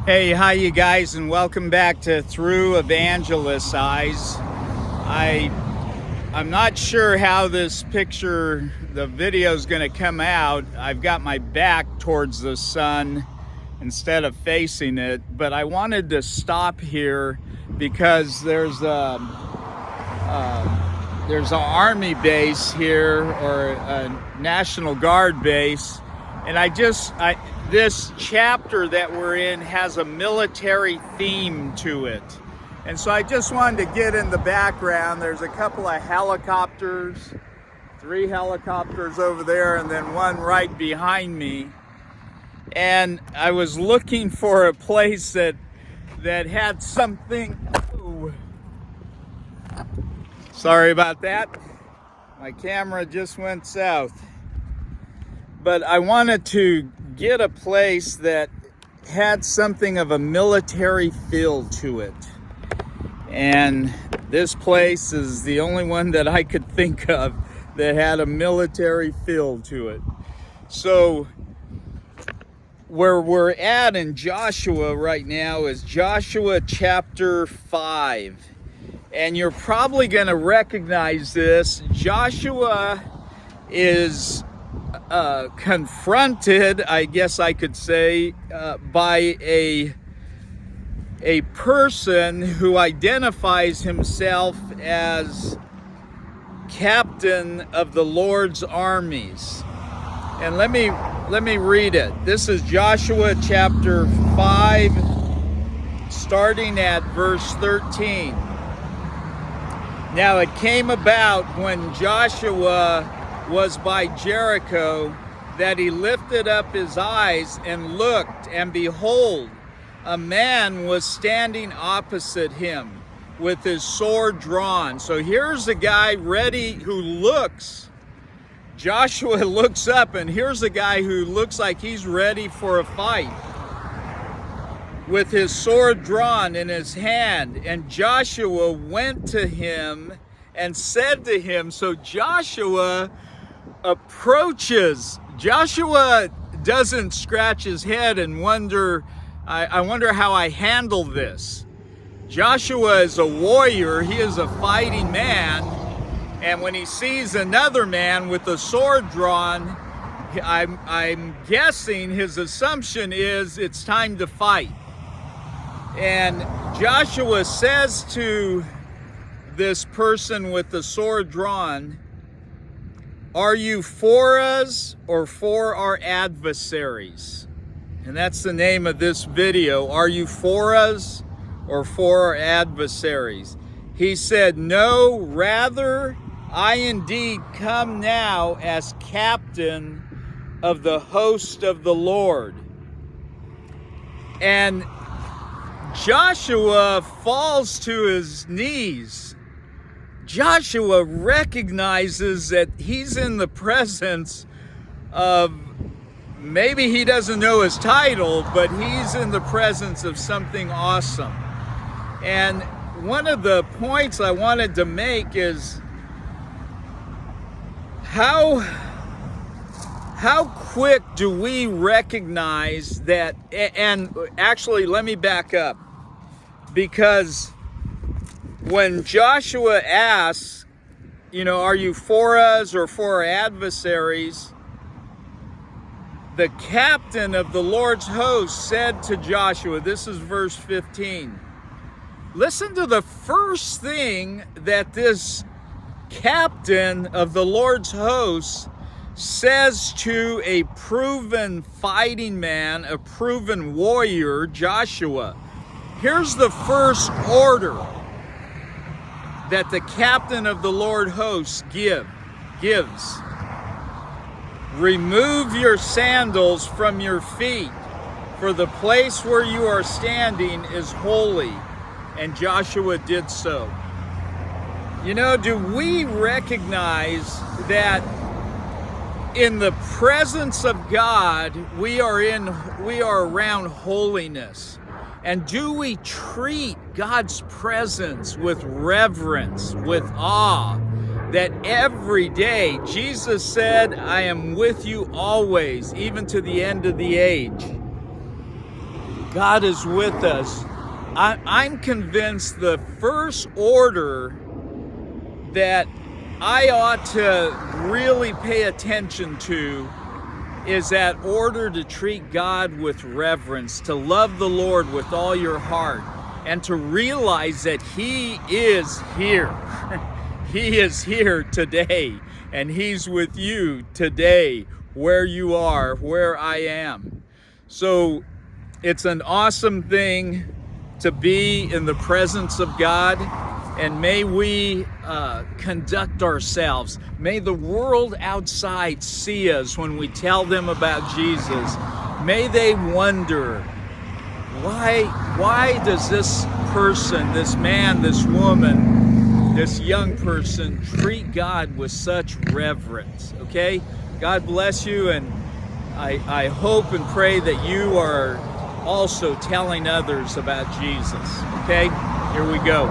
Hey, hi you guys, and welcome back to Through Evangelist's Eyes. I'm not sure how this picture, the video is going to come out. I've got my back towards the sun instead of facing it, but I wanted to stop here because there's an army base here, or a National Guard base, and this chapter that we're in has a military theme to it. And so I just wanted to get in the background. There's a couple of helicopters, 3 helicopters over there, and then one right behind me. And I was looking for a place that had something. Ooh. Sorry about that. My camera just went south. But I wanted to get a place that had something of a military feel to it. And this place is the only one that I could think of that had a military feel to it. So where we're at in Joshua right now is Joshua chapter 5. And you're probably going to recognize this. Joshua is confronted, I guess I could say, by a person who identifies himself as captain of the Lord's armies. And let me read it. This is Joshua chapter 5, starting at verse 13. Now it came about when Joshua was by Jericho that he lifted up his eyes and looked, and behold, a man was standing opposite him with his sword drawn. So here's a guy ready who looks. Joshua looks up, and here's a guy who looks like he's ready for a fight with his sword drawn in his hand. And Joshua went to him and said to him, so Joshua approaches. Joshua doesn't scratch his head and wonder, I wonder how I handle this. Joshua is a warrior. He is a fighting man. And when he sees another man with a sword drawn, I'm guessing his assumption is it's time to fight. And Joshua says to this person with the sword drawn, are you for us or for our adversaries? And that's the name of this video. Are you for us or for our adversaries? He said, no, rather, I indeed come now as captain of the host of the Lord. And Joshua falls to his knees. Joshua recognizes that he's in the presence of, maybe he doesn't know his title, but he's in the presence of something awesome. And one of the points I wanted to make is how quick do we recognize that? And actually, let me back up, because when Joshua asks, are you for us or for our adversaries? The captain of the Lord's host said to Joshua, this is verse 15. Listen to the first thing that this captain of the Lord's host says to a proven fighting man, a proven warrior, Joshua. Here's the first order that the captain of the Lord hosts gives. Remove your sandals from your feet, for the place where you are standing is holy. And Joshua did so. Do we recognize that in the presence of God, we are around holiness? And do we treat God's presence with reverence, with awe? That every day, Jesus said, I am with you always, even to the end of the age. God is with us. I'm convinced the first order that I ought to really pay attention to is that order to treat God with reverence, to love the Lord with all your heart, and to realize that He is here. He is here today, and He's with you today, where you are, where I am. So it's an awesome thing to be in the presence of God, and may we conduct ourselves. May the world outside see us when we tell them about Jesus. May they wonder, why does this person, this man, this woman, this young person treat God with such reverence? Okay? God bless you, and I hope and pray that you are also telling others about Jesus. Okay? Here we go.